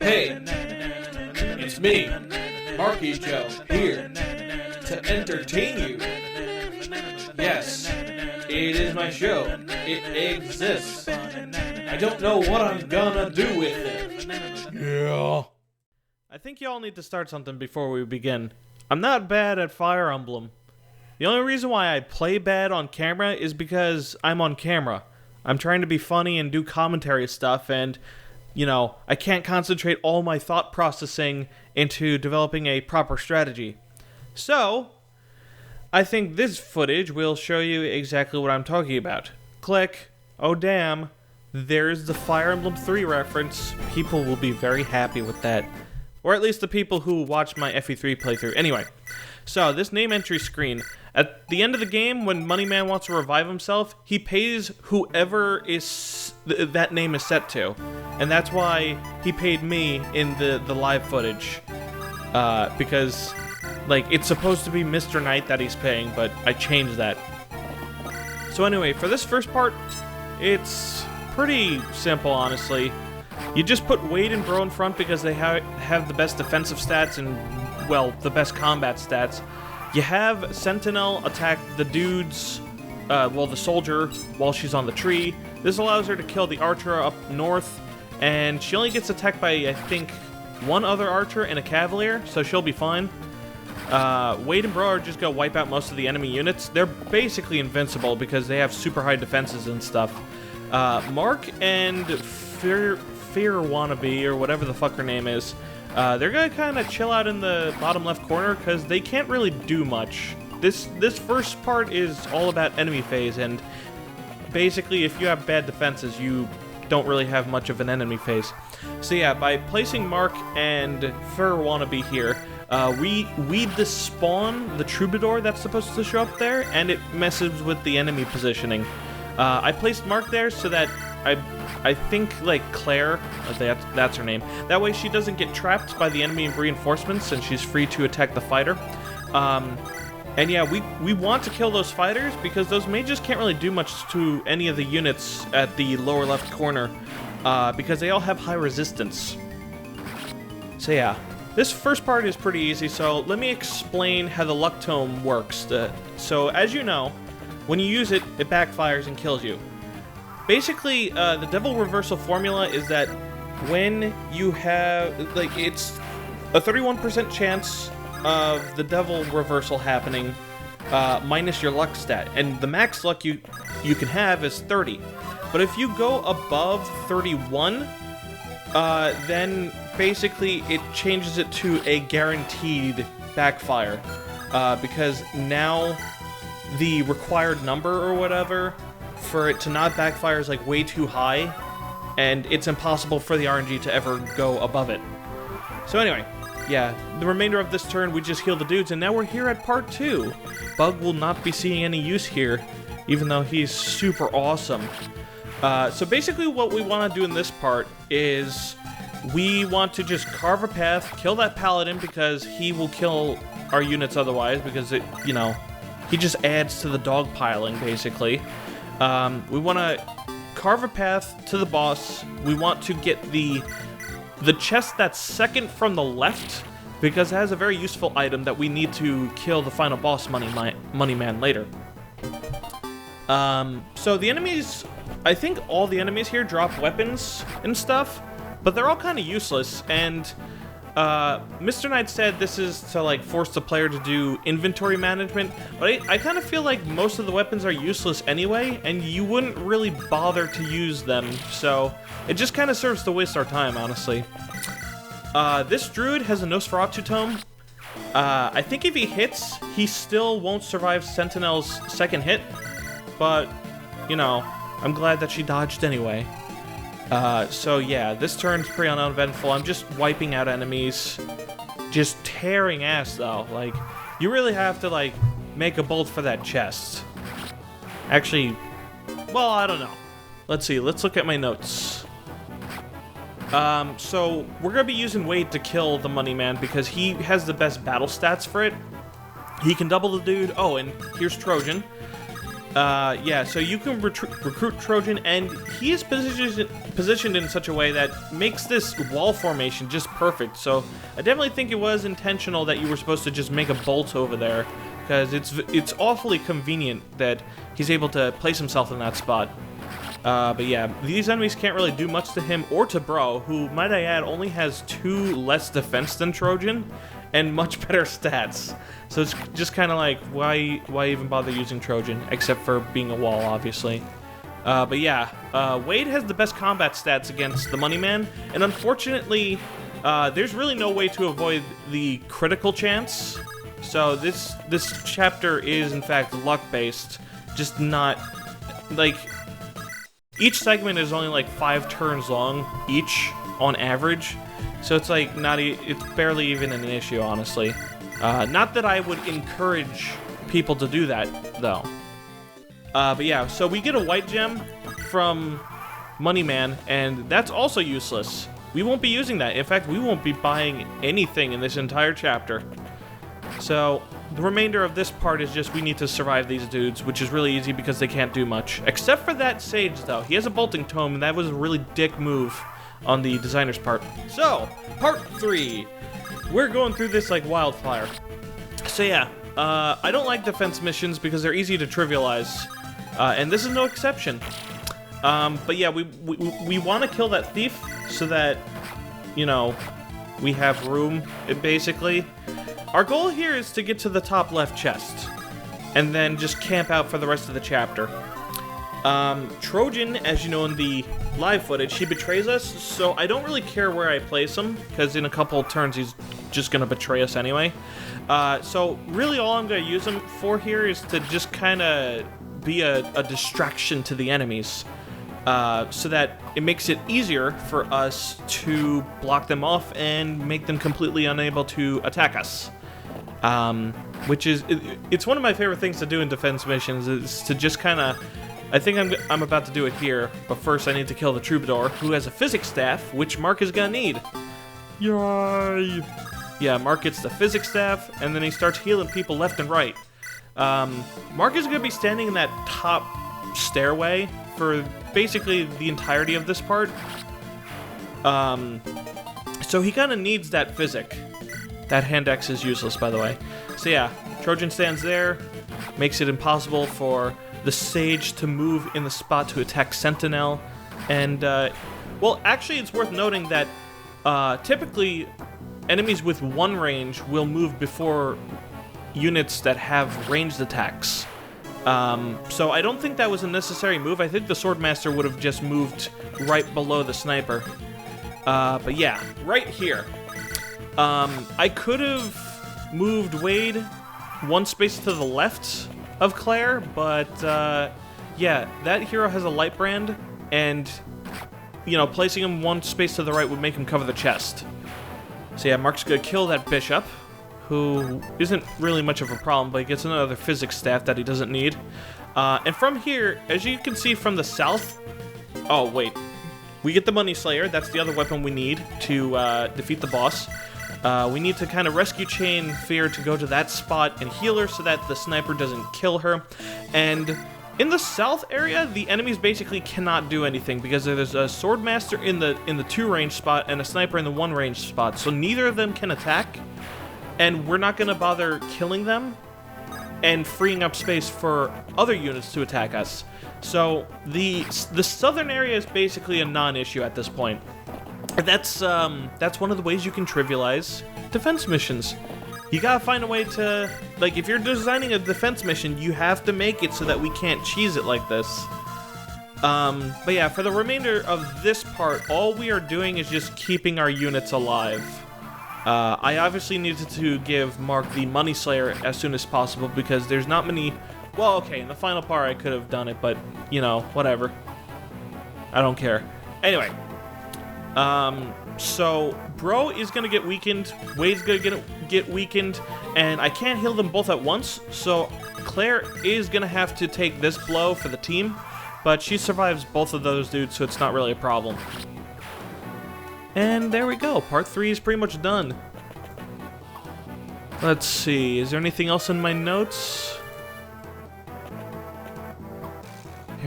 Hey, it's me, Marky Joe, here to entertain you. Yes, it is my show. It exists. I don't know what I'm gonna do with it. Yeah. I think y'all need to start something before we begin. I'm not bad at Fire Emblem. The only reason why I play bad on camera is because I'm on camera. I'm trying to be funny and do commentary stuff, and, you know, I can't concentrate all my thought processing into developing a proper strategy. So, I think this footage will show you exactly what I'm talking about. Click. Oh damn. There's the Fire Emblem 3 reference. People will be very happy with that. Or at least the people who watched my FE3 playthrough. Anyway, so this name entry screen. At the end of the game, when Moneyman wants to revive himself, he pays whoever is that name is set to. And that's why he paid me in the live footage. Because, like, it's supposed to be Mr. Knight that he's paying, but I changed that. So anyway, for this first part, it's pretty simple, honestly. You just put Wade and Bro in front because they have the best defensive stats and, well, the best combat stats. You have Sentinel attack the dudes, the soldier, while she's on the tree. This allows her to kill the archer up north, and she only gets attacked by, I think, one other archer and a cavalier, so she'll be fine. Wade and Bro are just gonna wipe out most of the enemy units. They're basically invincible because they have super high defenses and stuff. Mark and Fear Wannabe, or whatever the fuck her name is, they're gonna kind of chill out in the bottom left corner because they can't really do much. This first part is all about enemy phase, and basically if you have bad defenses, you don't really have much of an enemy phase. So yeah, by placing Mark and Fear Wannabe here, we weed the spawn, the troubadour that's supposed to show up there, and it messes with the enemy positioning. I placed Mark there so that I think, like, Claire, that's her name. That way she doesn't get trapped by the enemy reinforcements and she's free to attack the fighter. And yeah, we want to kill those fighters because those mages can't really do much to any of the units at the lower left corner because they all have high resistance. So yeah, this first part is pretty easy, so let me explain how the Luck Tome works. So as you know, when you use it, it backfires and kills you. Basically, the Devil Reversal formula is that when you have, like, it's a 31% chance of the Devil Reversal happening, minus your luck stat. And the max luck you can have is 30. But if you go above 31, then basically it changes it to a guaranteed backfire. Because now the required number or whatever for it to not backfire is like way too high, and it's impossible for the RNG to ever go above it. So anyway, yeah, the remainder of this turn we just heal the dudes, and now we're here at part 2. Bug will not be seeing any use here, even though he's super awesome. So basically what we want to do in this part is we want to just carve a path, kill that paladin because he will kill our units otherwise, because it, you know, he just adds to the dogpiling basically. We want to carve a path to the boss. We want to get the chest that's second from the left, because it has a very useful item that we need to kill the final boss, Moneyman, later. So the enemies, I think all the enemies here drop weapons and stuff, but they're all kind of useless, and Mr. Knight said this is to, like, force the player to do inventory management, but I kind of feel like most of the weapons are useless anyway, and you wouldn't really bother to use them, so it just kind of serves to waste our time, honestly. This druid has a Nosferatu tome. I think if he hits, he still won't survive Sentinel's second hit, but, you know, I'm glad that she dodged anyway. So yeah, this turn's pretty uneventful. I'm just wiping out enemies. Just tearing ass, though. Like, you really have to, like, make a bolt for that chest. Actually, well, I don't know. Let's see, let's look at my notes. So, we're gonna be using Wade to kill the Moneyman because he has the best battle stats for it. He can double the dude. Oh, and here's Trojan. Yeah, so you can recruit Trojan, and he is positioned in such a way that makes this wall formation just perfect. So I definitely think it was intentional that you were supposed to just make a bolt over there, because it's awfully convenient that he's able to place himself in that spot. But yeah, these enemies can't really do much to him or to Bro, who, might I add, only has 2 less defense than Trojan and much better stats. So it's just kind of like, why even bother using Trojan, except for being a wall, obviously. But yeah, Wade has the best combat stats against the Money Man, and unfortunately, there's really no way to avoid the critical chance. So this chapter is, in fact, luck-based, just not, like, each segment is only like 5 turns long, each, on average. So it's like, it's barely even an issue, honestly. Not that I would encourage people to do that, though. But yeah, so we get a white gem from Money Man, and that's also useless. We won't be using that. In fact, we won't be buying anything in this entire chapter. So the remainder of this part is just we need to survive these dudes, which is really easy because they can't do much. Except for that Sage, though. He has a bolting tome, and that was a really dick move on the designer's part. So, part 3. We're going through this like wildfire. So yeah, I don't like defense missions because they're easy to trivialize, and this is no exception. But yeah, we want to kill that thief so that, you know, we have room, basically. Our goal here is to get to the top left chest, and then just camp out for the rest of the chapter. Trojan, as you know in the live footage, he betrays us, so I don't really care where I place him, because in a couple turns he's just going to betray us anyway. So really all I'm going to use him for here is to just kind of be a distraction to the enemies, so that it makes it easier for us to block them off and make them completely unable to attack us. Which is, it's one of my favorite things to do in defense missions, is to just kind of, I think I'm about to do it here, but first I need to kill the Troubadour, who has a physics staff, which Mark is gonna need. Yay! Yeah, Mark gets the physics staff, and then he starts healing people left and right. Mark is gonna be standing in that top stairway for basically the entirety of this part. So he kind of needs that physic. That hand axe is useless, by the way. So yeah, Trojan stands there, makes it impossible for the Sage to move in the spot to attack Sentinel, and, well, actually it's worth noting that, typically, enemies with 1 range will move before units that have ranged attacks. So I don't think that was a necessary move. I think the Swordmaster would have just moved right below the sniper. But yeah, right here. I could have moved Wade 1 space to the left of Claire, but, yeah, that hero has a light brand, and, you know, placing him 1 space to the right would make him cover the chest. So yeah, Mark's gonna kill that bishop, who isn't really much of a problem, but he gets another physics staff that he doesn't need. And from here, as you can see from the south... Oh, wait. We get the Money Slayer. That's the other weapon we need to defeat the boss. We need to kind of rescue Chain Fear to go to that spot and heal her so that the sniper doesn't kill her. And in the south area, the enemies basically cannot do anything because there's a Swordmaster in the 2 range spot and a sniper in the 1 range spot. So neither of them can attack, and we're not going to bother killing them and freeing up space for other units to attack us. So the southern area is basically a non-issue at this point. That's one of the ways you can trivialize defense missions. You gotta find a way to, like, if you're designing a defense mission, you have to make it so that we can't cheese it like this. But yeah, for the remainder of this part, all we are doing is just keeping our units alive. I obviously needed to give Mark the Money Slayer as soon as possible because there's not many... Well, okay, in the final part I could have done it, but, you know, whatever. I don't care. Anyway. So Bro is gonna get weakened, Wade's gonna get weakened, and I can't heal them both at once, so Claire is gonna have to take this blow for the team, but she survives both of those dudes, so it's not really a problem. And there we go, part 3 is pretty much done. Let's see, is there anything else in my notes?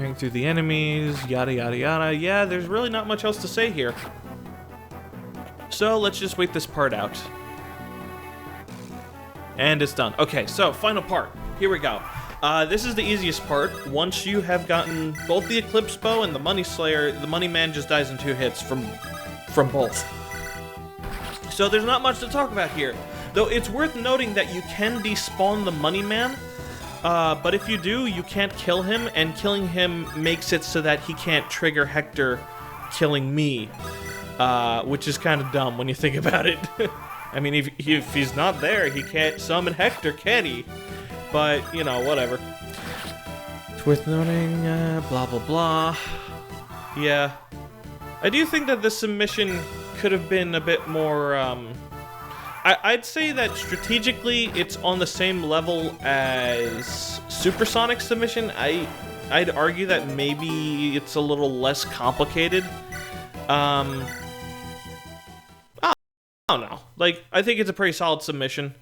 Hearing through the enemies, yada yada yada. Yeah, there's really not much else to say here. So let's just wait this part out. And it's done. Okay, so final part. Here we go. This is the easiest part. Once you have gotten both the Eclipse Bow and the Money Slayer, the Money Man just dies in 2 hits from both. So there's not much to talk about here. Though it's worth noting that you can despawn the Money Man, but if you do, you can't kill him, and killing him makes it so that he can't trigger Hector killing me, which is kind of dumb when you think about it. I mean, if he's not there, he can't summon Hector, can he? But, you know, whatever. It's worth noting, blah, blah, blah. Yeah. I do think that this submission could have been a bit more, I'd say that strategically it's on the same level as Supersonic submission. I'd argue that maybe it's a little less complicated. I don't know. Like, I think it's a pretty solid submission.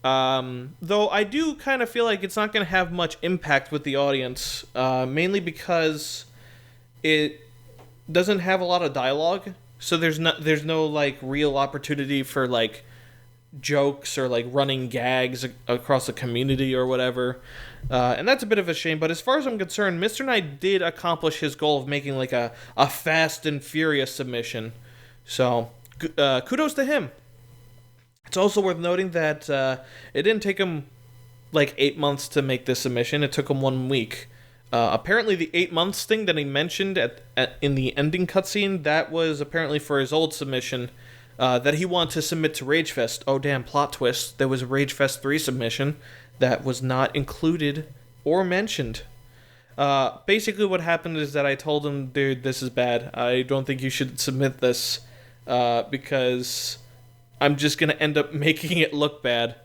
Though I do kind of feel like it's not going to have much impact with the audience, mainly because it doesn't have a lot of dialogue. So there's no like real opportunity for like jokes or like running gags across the community or whatever. And that's a bit of a shame, but as far as I'm concerned, Mr. Knight did accomplish his goal of making like a fast and furious submission. So kudos to him. It's also worth noting that it didn't take him like 8 months to make this submission. It took him 1 week. Apparently the 8 months thing that he mentioned in the ending cutscene, that was apparently for his old submission that he wanted to submit to Ragefest. Oh damn, plot twist. There was a Ragefest 3 submission that was not included or mentioned. Basically what happened is that I told him, dude, this is bad. I don't think you should submit this because I'm just going to end up making it look bad.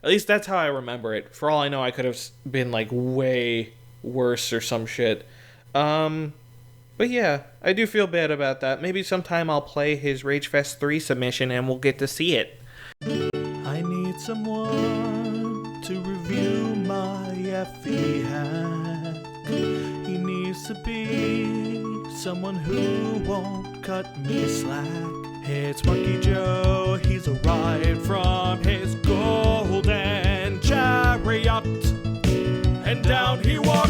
At least that's how I remember it. For all I know, I could have been like way worse or some shit. But yeah, I do feel bad about that. Maybe sometime I'll play his Ragefest 3 submission and we'll get to see it. I need someone to review my FE hack. He needs to be someone who won't cut me slack. It's Marky Joe, he's arrived from his golden chariot, and down he walks